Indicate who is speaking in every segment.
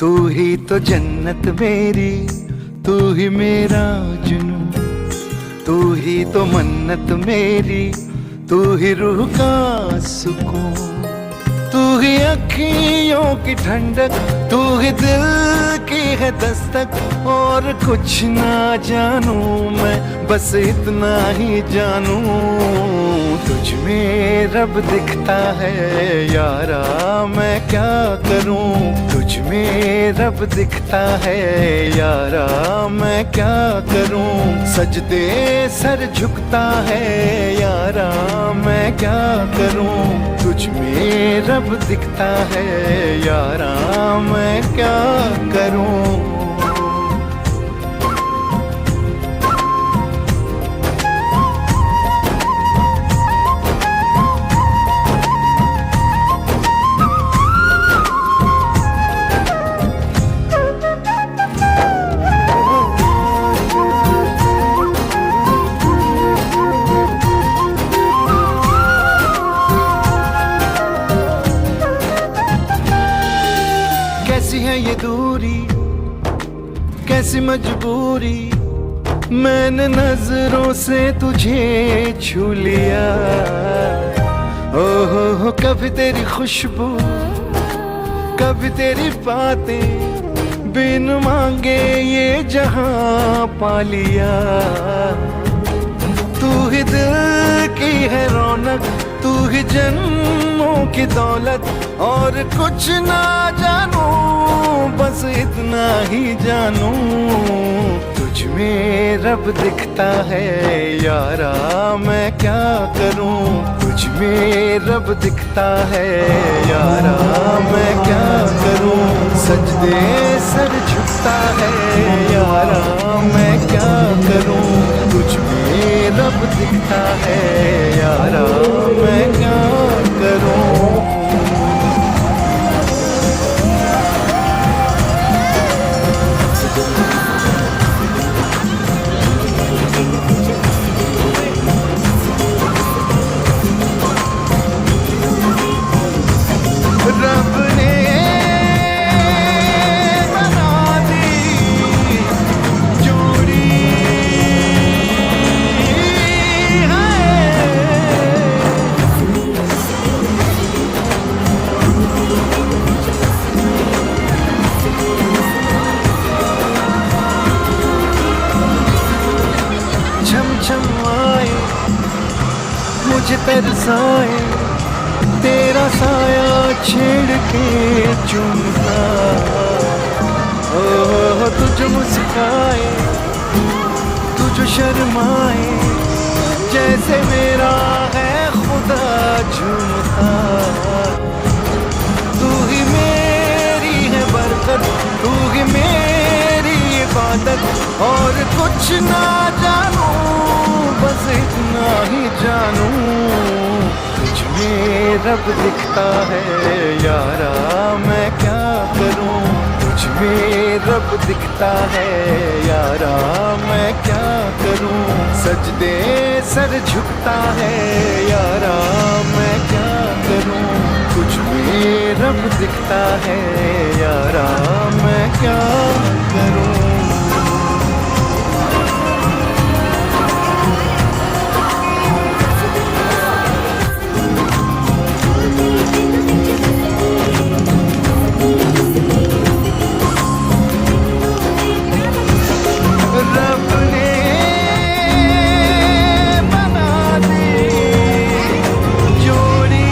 Speaker 1: तू ही तो जन्नत मेरी, तू ही मेरा जुनून, तू ही तो मन्नत मेरी, तू ही रूह का सुकून, तू ही अखियों की ठंडक, तू ही दिल की है दस्तक। और कुछ ना जानू मैं, बस इतना ही जानू, तुझ में रब दिखता है यारा, मैं क्या करूं। तुझ में रब दिखता है यारा, मैं क्या करूं। सजदे सर झुकता है यारा, मैं क्या करूं। तुझ में रब दिखता है यारा, मैं क्या करूं। कैसी है ये दूरी, कैसी मजबूरी, मैंने नजरों से तुझे छू लिया। हो कभी तेरी खुशबू, कभी तेरी बातें, बिन मांगे ये जहां पा लिया। तू ही दिल की है रौनक, तू ही जन्मों की दौलत। और कुछ ना जानू, बस इतना ही जानू, तुझ में रब दिखता है यारा, मैं क्या करूं। तुझ में रब दिखता है यारा, मैं क्या करूं। सजदे सर झुकता है यारा, मैं क्या करूं। तुझ में रब दिखता है यारा, मैं क्या करूं। रब ने बना दी जोड़ी है। छम छम आए मुझे तरसाए, तेरा साया छेड़ के चूमता। ओ तुझ मुस्काए, तुझ शर्माए, जैसे मेरा है खुदा झूमता। तू ही मेरी है बरकत, तू ही मेरी इबादत। और कुछ ना जानू, बस इतना ही जानू, तुझ में रब दिखता है यारा, मैं क्या करूं। तुझ में रब दिखता है यारा, मैं क्या करूं। सजदे सर झुकता है यारा, मैं क्या करूं। तुझ में रब दिखता है यारा, मैं क्या करूं। रब ने बना दी जोड़ी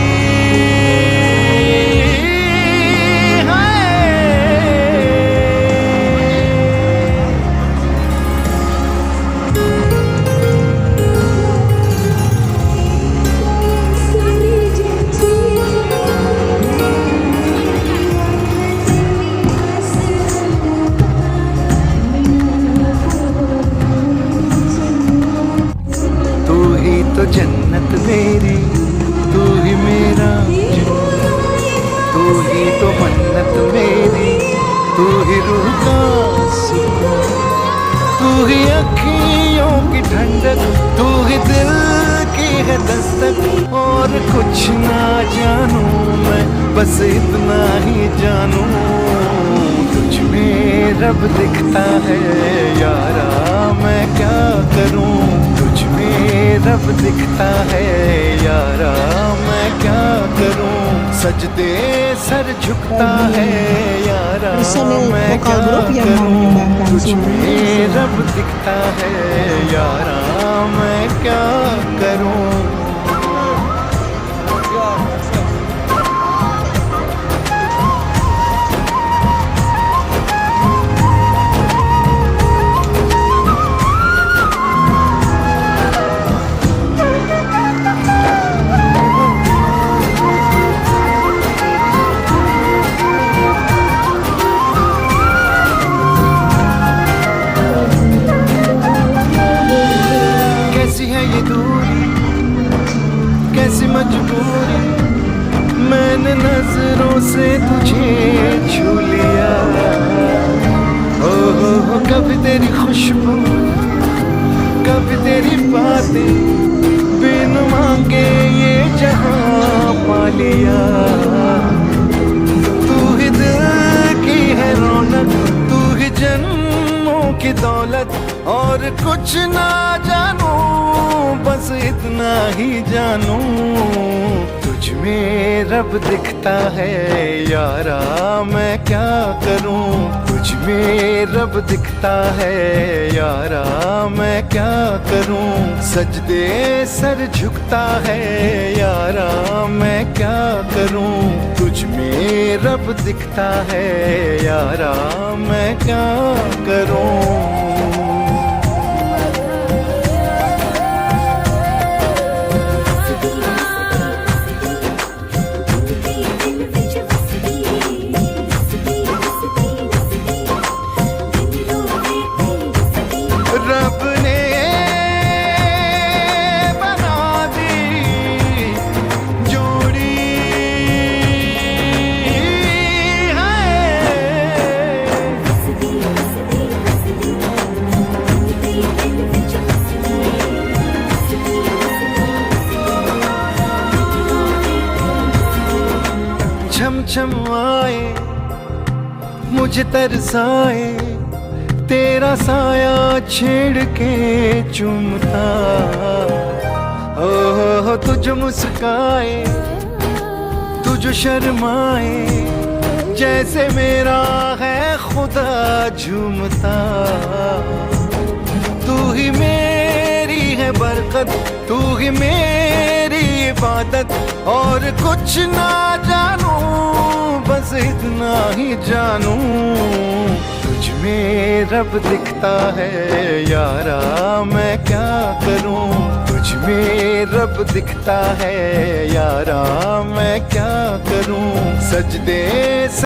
Speaker 1: तो जन्नत मेरी, तू ही मेरा जुनून, तू ही तो मन्नत मेरी, तू ही रूह का सुकून, तू ही अखियों की ठंडक, तू ही दिल की है दस्तक। और कुछ ना जानू मैं, बस इतना ही जानू, तुझ में रब दिखता है यारा, मैं क्या करूं। तुझ में रब दिखता है यारा, मैं क्या करूं। सजदे सर झुकता है यारा,
Speaker 2: Personil
Speaker 1: मैं
Speaker 2: vokal
Speaker 1: क्या
Speaker 2: grup yang mau
Speaker 1: करूं।
Speaker 2: menyumbangkan
Speaker 1: तुझ
Speaker 2: suaranya
Speaker 1: में
Speaker 2: bisa
Speaker 1: रब दिखता है यारा, मैं क्या करूं। कैसी है ये दूरी, कैसी मजबूरी, मैंने नजरों से तुझे छू लिया। हो कभी तेरी खुशबू, कभी तेरी बातें, बिन मांगे ये जहां पा लिया। तू ही दिल की है रौनक, तू ही जन्मों की दौलत, और कुछ ना जानू बस इतना ही जानू। तुझ में रब दिखता है यारा, मैं क्या करूं। तुझ में रब दिखता है यारा, मैं क्या करूं। सजदे सर झुकता है यारा, मैं क्या करूं। तुझ में रब दिखता है यारा, मैं क्या करूं। रब ने बना दी जोड़ी है। छम छम आए मुझे तरसाए, तेरा साया छेड़ के चूमता। ओ तुझ मुस्काए, तुझ शर्माए, जैसे मेरा है खुदा झूमता। तू ही मेरी है बरकत, तू ही मेरी इबादत, और कुछ ना जानू बस इतना ही जानू। तुझ में रब दिखता है यारा, मैं क्या करूं। तुझ में रब दिखता है यारा, मैं क्या करूं। सजदे